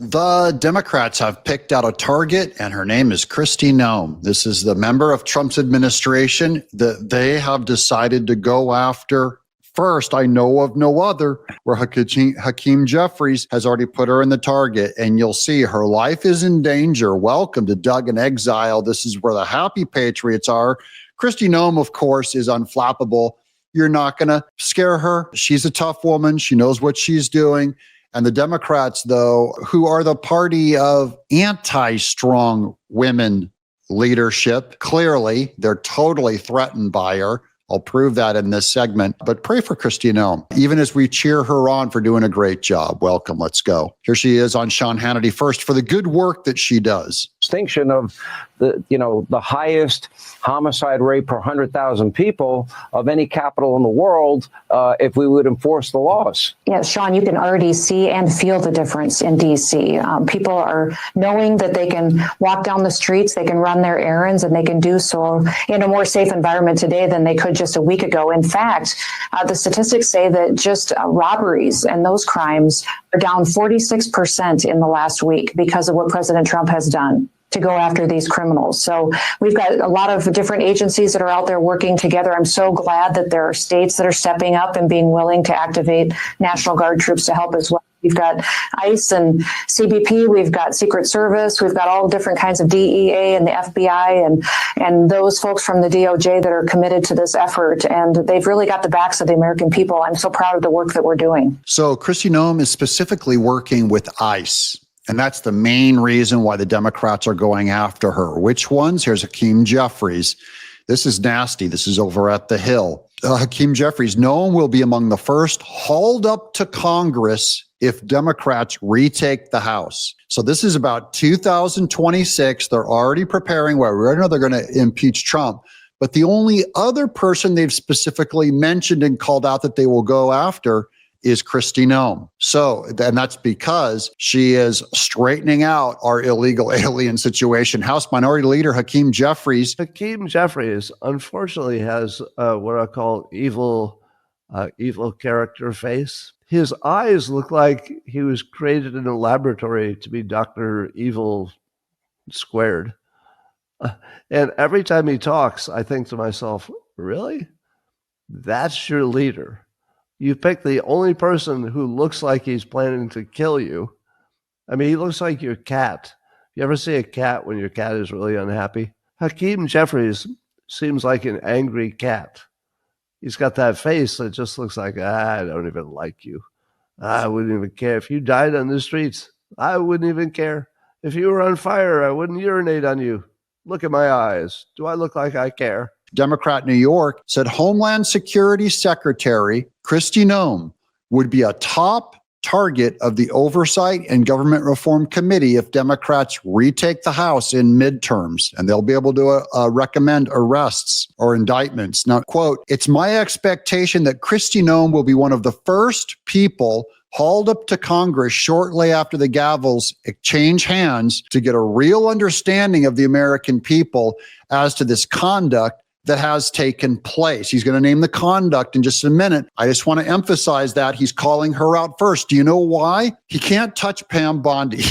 The Democrats have picked out a target, and her name is Kristi Noem. This is the member of Trump's administration that they have decided to go after first. I know of no other, where Hakeem Jeffries has already put her in the target, and you'll see her life is in danger. Welcome to Doug in Exile. This is where the happy patriots are. Kristi Noem, of course, is unflappable. You're not going to scare her. She's a tough woman. She knows what she's doing. And the Democrats, though, who are the party of anti-strong women leadership, clearly they're totally threatened by her. I'll prove that in this segment. But pray for Kristi Noem, even as we cheer her on for doing a great job. Welcome. Let's go. Here she is on Sean Hannity first for the good work that she does. Distinction of the highest homicide rate per 100,000 people of any capital in the world if we would enforce the laws. Yeah, Sean, you can already see and feel the difference in D.C. People are knowing that they can walk down the streets, they can run their errands, and they can do so in a more safe environment today than they could just a week ago. In fact, the statistics say that just robberies and those crimes are down 46% in the last week because of what President Trump has done to go after these criminals. So we've got a lot of different agencies that are out there working together. I'm so glad that there are states that are stepping up and being willing to activate National Guard troops to help as well. We've got ICE and CBP, we've got Secret Service, we've got all different kinds of DEA and the FBI and those folks from the DOJ that are committed to this effort. And they've really got the backs of the American people. I'm so proud of the work that we're doing. So Kristi Noem is specifically working with ICE. And that's the main reason why the Democrats are going after her. Which ones? Here's Hakeem Jeffries. This is nasty. This is over at the Hill. Hakeem Jeffries, Noem will be among the first hauled up to Congress if Democrats retake the House. So this is about 2026. They're already preparing. Well, we already know they're going to impeach Trump. But the only other person they've specifically mentioned and called out that they will go after is Kristi Noem. So, and that's because she is straightening out our illegal alien situation. House Minority Leader Hakeem Jeffries. Hakeem Jeffries, unfortunately, has what I call evil character face. His eyes look like he was created in a laboratory to be Dr. Evil squared. And every time he talks, I think to myself, really? That's your leader? You picked the only person who looks like he's planning to kill you. I mean, he looks like your cat. You ever see a cat when your cat is really unhappy? Hakeem Jeffries seems like an angry cat. He's got that face that just looks like, I don't even like you. I wouldn't even care. If you died on the streets, I wouldn't even care. If you were on fire, I wouldn't urinate on you. Look at my eyes. Do I look like I care? Democrat New York said Homeland Security Secretary Kristi Noem would be a top target of the Oversight and Government Reform Committee if Democrats retake the House in midterms, and they'll be able to recommend arrests or indictments. Now, quote, "It's my expectation that Kristi Noem will be one of the first people hauled up to Congress shortly after the gavels exchange hands to get a real understanding of the American people as to this conduct that has taken place." He's going to name the conduct in just a minute. I just want to emphasize that he's calling her out first. Do you know why? He can't touch Pam Bondi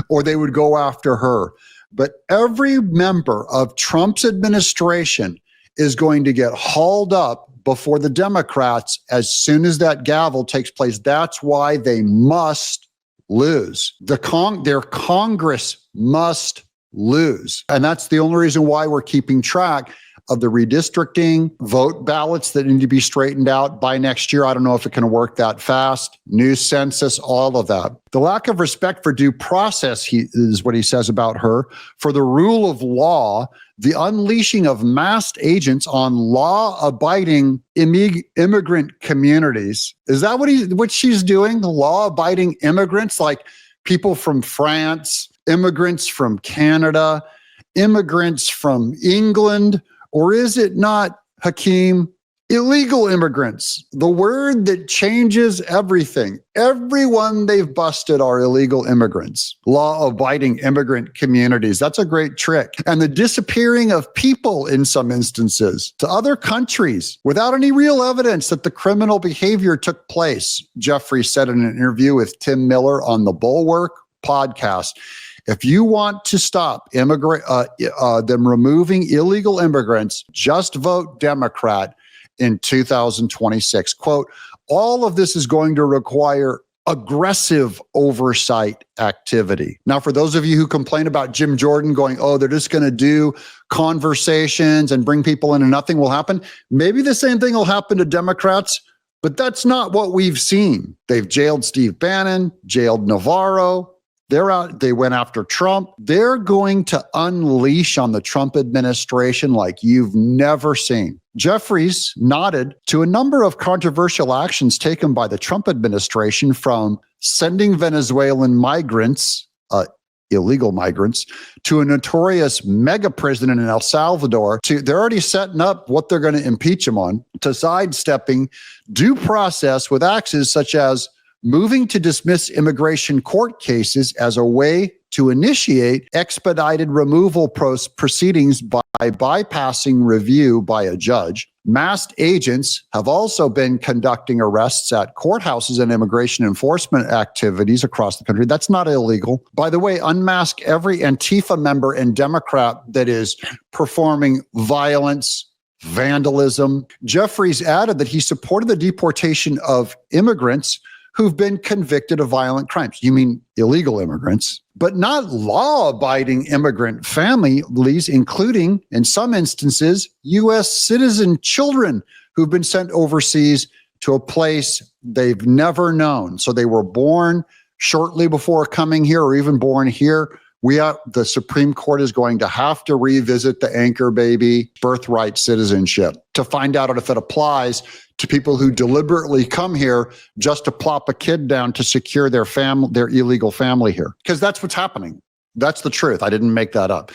or they would go after her. But every member of Trump's administration is going to get hauled up before the Democrats as soon as that gavel takes place. That's why they must lose. Their Congress must lose. And that's the only reason why we're keeping track of the redistricting, vote ballots that need to be straightened out by next year. I don't know if it can work that fast. New census, all of that. The lack of respect for due process, is what he says about her, for the rule of law, the unleashing of masked agents on law-abiding immigrant communities. Is that what she's doing? Law-abiding immigrants, like people from France, immigrants from Canada, immigrants from England, or is it not, Hakeem, illegal immigrants? The word that changes everything. Everyone they've busted are illegal immigrants, law-abiding immigrant communities. That's a great trick. And the disappearing of people in some instances to other countries without any real evidence that the criminal behavior took place. Jeffries said in an interview with Tim Miller on The Bulwark. podcast. If you want to stop them removing illegal immigrants, just vote Democrat in 2026. Quote, all of this is going to require aggressive oversight activity. Now, for those of you who complain about Jim Jordan going, oh, they're just going to do conversations and bring people in and nothing will happen. Maybe the same thing will happen to Democrats, but that's not what we've seen. They've jailed Steve Bannon, jailed Navarro. They're out. They went after Trump. They're going to unleash on the Trump administration like you've never seen. Jeffries nodded to a number of controversial actions taken by the Trump administration, from sending Venezuelan migrants, illegal migrants, to a notorious mega prison in El Salvador. They're already setting up what they're going to impeach him on, to sidestepping due process with axes such as moving to dismiss immigration court cases as a way to initiate expedited removal proceedings by bypassing review by a judge. Masked agents have also been conducting arrests at courthouses and immigration enforcement activities across the country. That's not illegal. By the way, unmask every Antifa member and Democrat that is performing violence, vandalism. Jeffries added that he supported the deportation of immigrants who've been convicted of violent crimes. You mean illegal immigrants, but not law-abiding immigrant families, including, in some instances, U.S. citizen children who've been sent overseas to a place they've never known. So they were born shortly before coming here, or even born here. The Supreme Court is going to have to revisit the anchor baby birthright citizenship to find out if it applies to people who deliberately come here just to plop a kid down to secure their illegal family here. Because that's what's happening. That's the truth. I didn't make that up.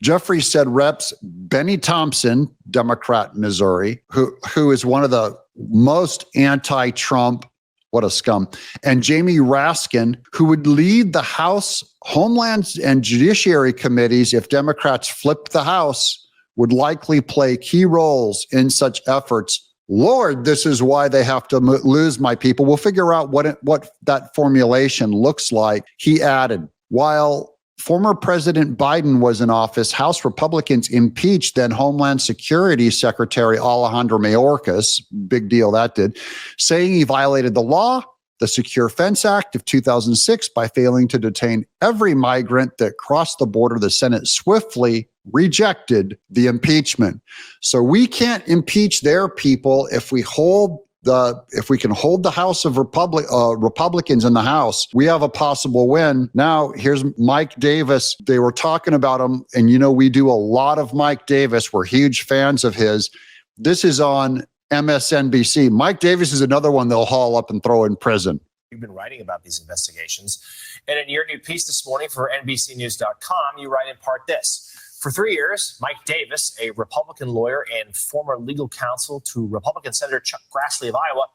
Jeffries said Reps Benny Thompson, Democrat, Missouri, who is one of the most anti-Trump, what a scum, and Jamie Raskin, who would lead the House Homeland and Judiciary committees if Democrats flipped the House, would likely play key roles in such efforts. Lord, this is why they have to lose my people. We'll figure out what that formulation looks like. He added, while former President Biden was in office, House Republicans impeached then Homeland Security Secretary Alejandro Mayorkas, big deal that did, saying he violated the law, the Secure Fence Act of 2006, by failing to detain every migrant that crossed the border. The Senate swiftly rejected the impeachment. So we can't impeach their people if we can hold the House of Republicans in the House. We have a possible win. Now, here's Mike Davis. They were talking about him, and we do a lot of Mike Davis. We're huge fans of his. This is on MSNBC. Mike Davis is another one they'll haul up and throw in prison. You've been writing about these investigations. And in your new piece this morning for NBCnews.com, you write in part this. For 3 years, Mike Davis, a Republican lawyer and former legal counsel to Republican Senator Chuck Grassley of Iowa,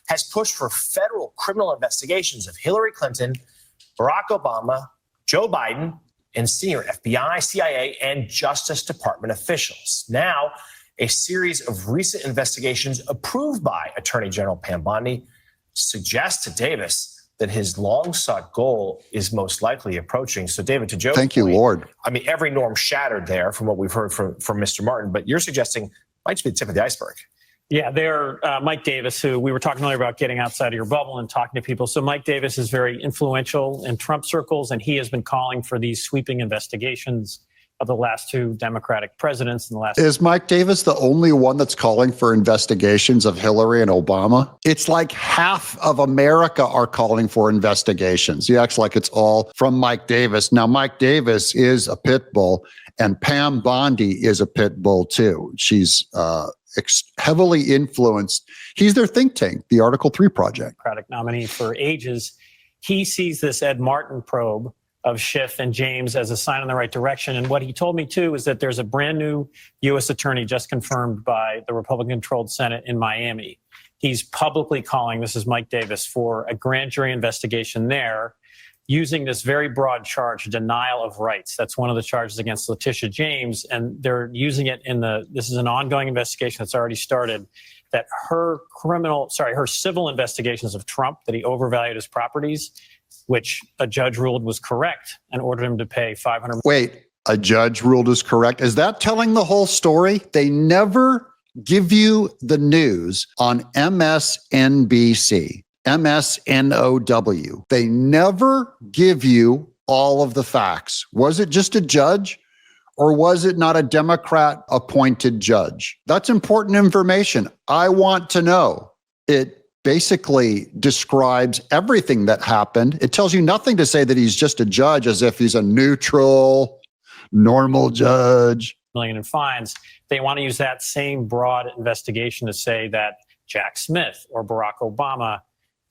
has pushed for federal criminal investigations of Hillary Clinton, Barack Obama, Joe Biden, and senior FBI, CIA, and Justice Department officials. Now, a series of recent investigations approved by Attorney General Pam Bondi suggests to Davis that his long-sought goal is most likely approaching. So, David, to Joe's Thank you, point, Lord. I mean, every norm shattered there from what we've heard from Mr. Martin, but you're suggesting might just be the tip of the iceberg. Yeah, they're Mike Davis, who we were talking earlier about getting outside of your bubble and talking to people. So Mike Davis is very influential in Trump circles, and he has been calling for these sweeping investigations of the last two Democratic presidents in the last. Is Mike Davis the only one that's calling for investigations of Hillary and Obama? It's like half of America are calling for investigations. He acts like it's all from Mike Davis. Now, Mike Davis is a pit bull, and Pam Bondi is a pit bull too. She's heavily influenced. He's their think tank, the Article 3 Project. Democratic nominee for ages. He sees this Ed Martin probe of Schiff and James as a sign in the right direction. And what he told me, too, is that there's a brand new U.S. attorney just confirmed by the Republican-controlled Senate in Miami. He's publicly calling, this is Mike Davis, for a grand jury investigation there using this very broad charge, denial of rights. That's one of the charges against Letitia James. And they're using it this is an ongoing investigation that's already started, that her civil investigations of Trump, that he overvalued his properties, which a judge ruled was correct and ordered him to pay $500 million. Wait, a judge ruled is correct. Is that telling the whole story? They never give you the news on MSNBC, MSNOW. They never give you all of the facts. Was it just a judge? Or was it not a Democrat appointed judge? That's important information. I want to know. It basically describes everything that happened. It tells you nothing to say that he's just a judge as if he's a neutral, normal judge. Million in fines. They want to use that same broad investigation to say that Jack Smith or Barack Obama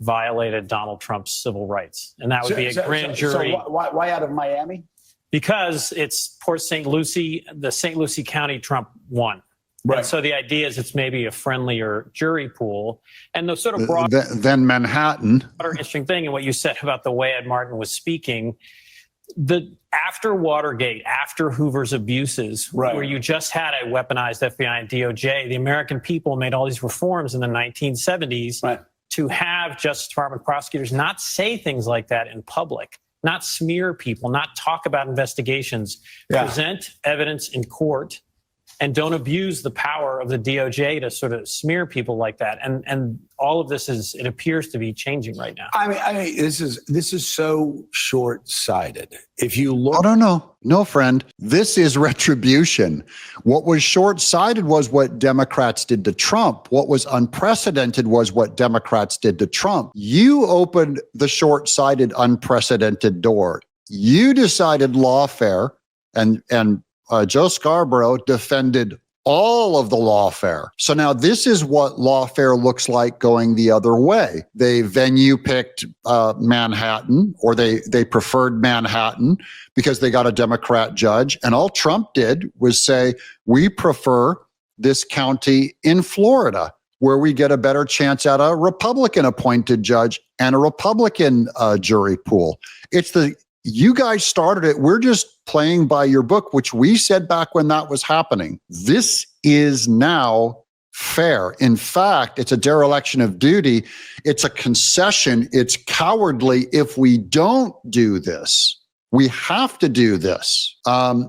violated Donald Trump's civil rights. And that would be a grand jury. So why out of Miami? Because it's Port St. Lucie, the St. Lucie County Trump won. Right. And so the idea is it's maybe a friendlier jury pool. And the sort of broad, Then Manhattan. interesting thing, and what you said about the way Ed Martin was speaking, after Watergate, after Hoover's abuses, Right. where you just had a weaponized FBI and DOJ, the American people made all these reforms in the 1970s Right. to have Justice Department prosecutors not say things like that in public, not smear people, not talk about investigations, Yeah. present evidence in court, and don't abuse the power of the DOJ to sort of smear people like that. And all of this it appears to be changing right now. I mean, this is so short-sighted. If you look, No, friend. This is retribution. What was short-sighted was what Democrats did to Trump. What was unprecedented was what Democrats did to Trump. You opened the short-sighted, unprecedented door. You decided lawfare, and Joe Scarborough defended all of the lawfare. So now this is what lawfare looks like going the other way. They venue picked Manhattan, or they preferred Manhattan because they got a Democrat judge. And all Trump did was say, we prefer this county in Florida, where we get a better chance at a Republican appointed judge and a Republican jury pool. You guys started it. We're just playing by your book, which we said back when that was happening. This is now fair. In fact, it's a dereliction of duty. It's a concession. It's cowardly if we don't do this. We have to do this. This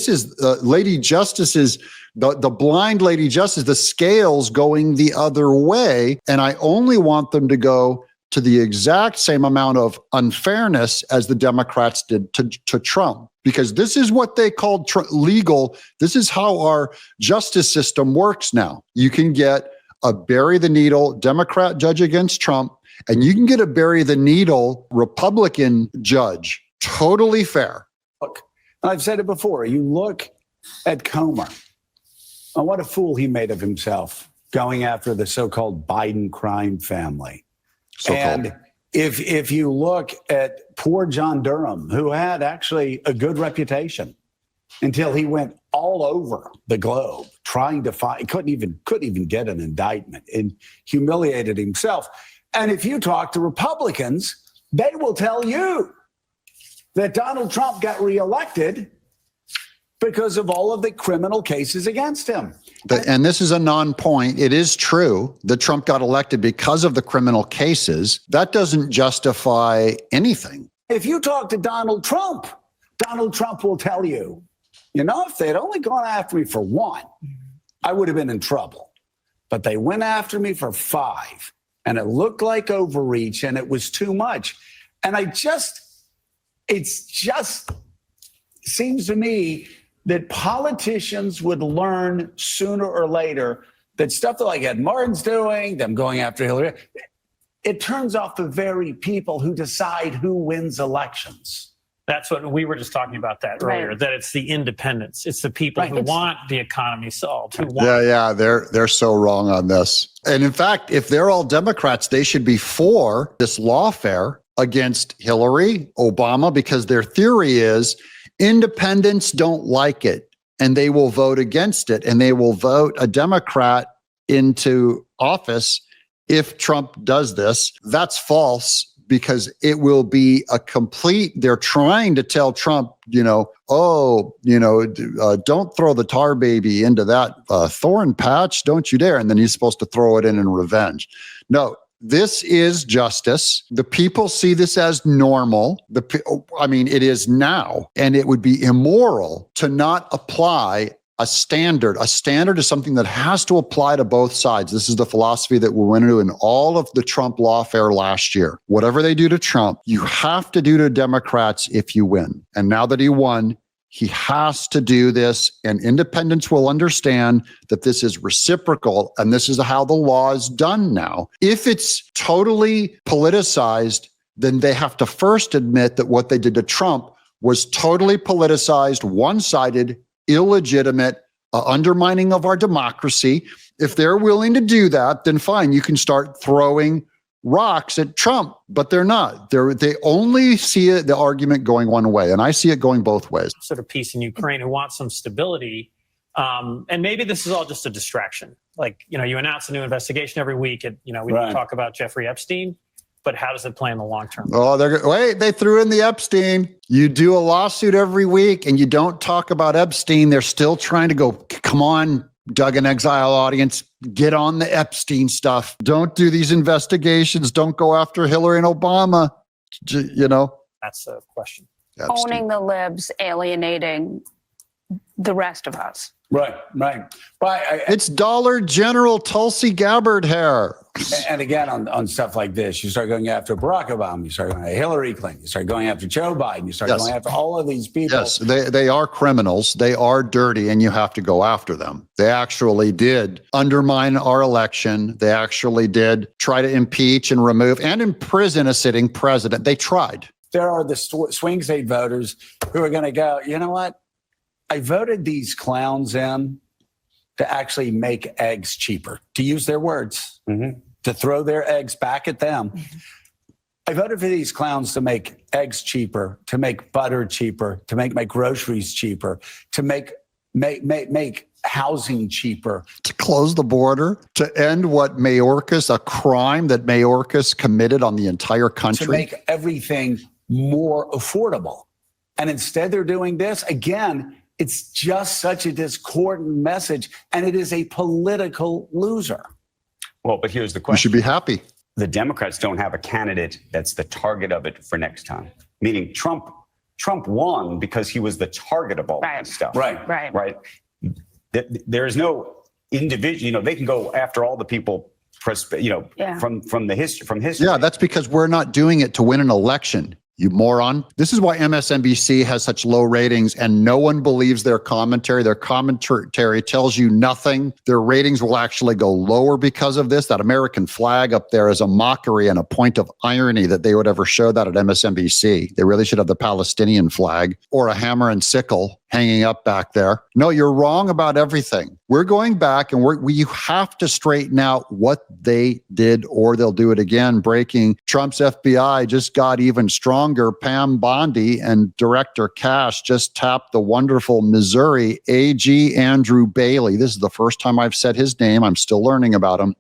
is Lady Justice's, the blind Lady Justice, the scales going the other way. And I only want them to go to the exact same amount of unfairness as the Democrats did to Trump, because this is what they called legal. This is how our justice system works now. You can get a bury the needle Democrat judge against Trump, and you can get a bury the needle Republican judge. Totally fair. Look, I've said it before. You look at Comer. Oh, what a fool he made of himself going after the so-called Biden crime family. And if you look at poor John Durham, who had actually a good reputation until he went all over the globe trying to find, couldn't even get an indictment, and humiliated himself. And if you talk to Republicans, they will tell you that Donald Trump got reelected because of all of the criminal cases against him. And this is a non-point. It is true that Trump got elected because of the criminal cases. That doesn't justify anything. If you talk to Donald Trump will tell you, if they'd only gone after me for one, I would have been in trouble. But they went after me for 5, and it looked like overreach, and it was too much. And it just seems to me that politicians would learn sooner or later that stuff that like Ed Martin's doing, them going after Hillary, it turns off the very people who decide who wins elections. That's what we were just talking about that earlier, Right. that it's the independents. It's the people Right. who want the economy solved, who want They're so wrong on this. And in fact, if they're all Democrats, they should be for this lawfare against Hillary, Obama, because their theory is independents don't like it, and they will vote against it, and they will vote a Democrat into office if Trump does this. That's false, because it will be they're trying to tell Trump, don't throw the tar baby into that thorn patch, don't you dare. And then he's supposed to throw it in revenge. No, This is justice. The people see this as normal. It is now, and it would be immoral to not apply a standard. A standard is something that has to apply to both sides. This is the philosophy that we went into in all of the Trump lawfare last year. Whatever they do to Trump, you have to do to Democrats if you win. And now that he won, he has to do this, and independents will understand that this is reciprocal, and this is how the law is done now. If it's totally politicized, then they have to first admit that what they did to Trump was totally politicized, one-sided, illegitimate, undermining of our democracy. If they're willing to do that, then fine, you can start throwing rocks at Trump, but they're not. They only see the argument going one way, and I see it going both ways. Sort of peace in Ukraine who wants some stability. And maybe this is all just a distraction. Like, you announce a new investigation every week. We don't talk about Jeffrey Epstein, but how does it play in the long term? Oh, they threw in the Epstein. You do a lawsuit every week and you don't talk about Epstein. They're still trying to go, come on, Doug and Exile audience, get on the Epstein stuff. Don't do these investigations. Don't go after Hillary and Obama. That's a question. Epstein. Owning the libs, alienating the rest of us. Right. But it's Dollar General Tulsi Gabbard hair. And again, on stuff like this, you start going after Barack Obama, you start going after Hillary Clinton, you start going after Joe Biden, you start going after all of these people. Yes, they are criminals. They are dirty, and you have to go after them. They actually did undermine our election. They actually did try to impeach and remove and imprison a sitting president. They tried. There are the swing state voters who are going to go, you know what? I voted these clowns in to actually make eggs cheaper, to use their words, to throw their eggs back at them. I voted for these clowns to make eggs cheaper, to make butter cheaper, to make my groceries cheaper, to make housing cheaper. To close the border, to end a crime that Mayorkas committed on the entire country. To make everything more affordable. And instead they're doing this, again, it's just such a discordant message, and it is a political loser. Well, but here's the question. You should be happy. The Democrats don't have a candidate that's the target of it for next time. Meaning Trump won because he was the target of all that stuff. Right. There is no individual, they can go after all the people, from history. Yeah, that's because we're not doing it to win an election. You moron. This is why MSNBC has such low ratings and no one believes their commentary. Their commentary tells you nothing. Their ratings will actually go lower because of this. That American flag up there is a mockery and a point of irony that they would ever show that at MSNBC. They really should have the Palestinian flag or a hammer and sickle hanging up back there. No, you're wrong about everything. We're going back and you have to straighten out what they did or they'll do it again. Breaking Trump's FBI just got even stronger. Pam Bondi and Director Cash just tapped the wonderful Missouri AG Andrew Bailey. This is the first time I've said his name. I'm still learning about him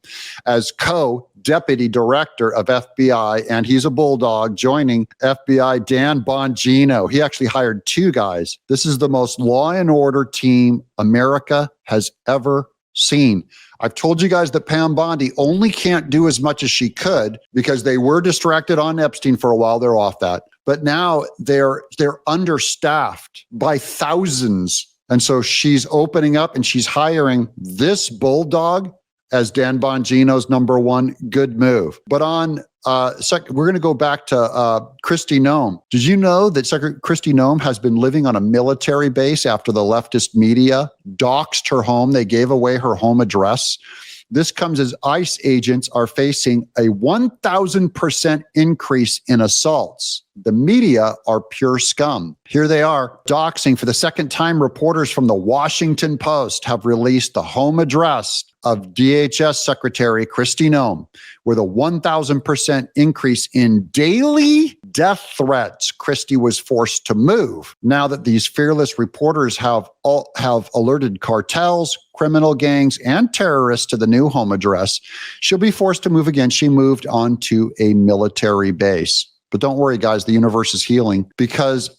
as co-deputy director of FBI. And he's a bulldog joining FBI Dan Bongino. He actually hired two guys. This is the most law and order team America has ever seen. I've told you guys that Pam Bondi only can't do as much as she could because they were distracted on Epstein for a while. They're off that. But now they're understaffed by thousands. And so she's opening up and she's hiring this bulldog as Dan Bongino's number one. Good move. But on we're going to go back to Kristi Noem. Did you know that Secretary Kristi Noem has been living on a military base after the leftist media doxed her home? They gave away her home address. This comes as ICE agents are facing a 1,000% increase in assaults. The media are pure scum. Here they are doxing. For the second time, reporters from the Washington Post have released the home address of DHS Secretary Kristi Noem, with a 1,000% increase in daily death threats. Kristi was forced to move. Now that these fearless reporters have alerted cartels, criminal gangs, and terrorists to the new home address, she'll be forced to move again. She moved on to a military base. But don't worry, guys, the universe is healing because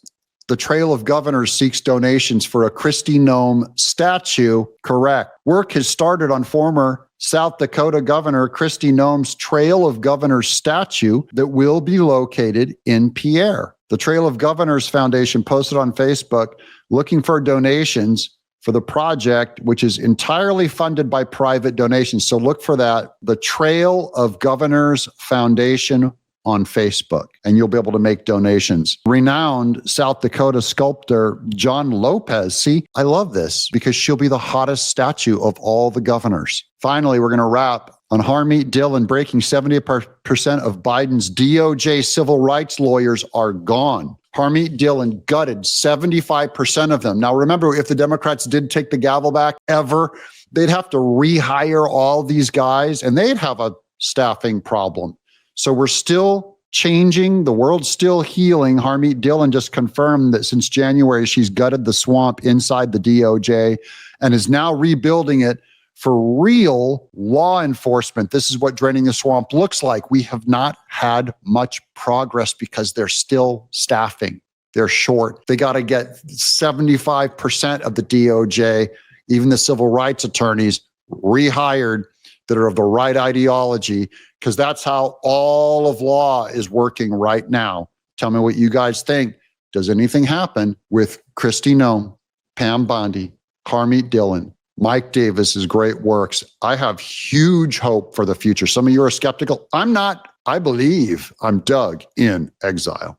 the Trail of Governors seeks donations for a Kristi Noem statue. Correct. Work has started on former South Dakota Governor Kristi Noem's Trail of Governors statue that will be located in Pierre. The Trail of Governors Foundation posted on Facebook looking for donations for the project, which is entirely funded by private donations. So look for that, the Trail of Governors Foundation on Facebook, and you'll be able to make donations. Renowned South Dakota sculptor John Lopez. See, I love this because she'll be the hottest statue of all the governors. Finally, we're going to wrap on Harmeet Dillon breaking 70% of Biden's DOJ civil rights lawyers are gone. Harmeet Dillon gutted 75% of them. Now, remember, if the Democrats did take the gavel back ever, they'd have to rehire all these guys and they'd have a staffing problem. So we're still changing. The world's still healing. Harmeet Dillon just confirmed that since January, she's gutted the swamp inside the DOJ and is now rebuilding it for real law enforcement. This is what draining the swamp looks like. We have not had much progress because they're still staffing. They're short. They got to get 75% of the DOJ, even the civil rights attorneys, rehired that are of the right ideology, because that's how all of law is working right now. Tell me what you guys think. Does anything happen with Kristi Noem, Pam Bondi, Harmeet Dillon, Mike Davis's great works? I have huge hope for the future. Some of you are skeptical. I'm not. I believe. I'm Doug in Exile.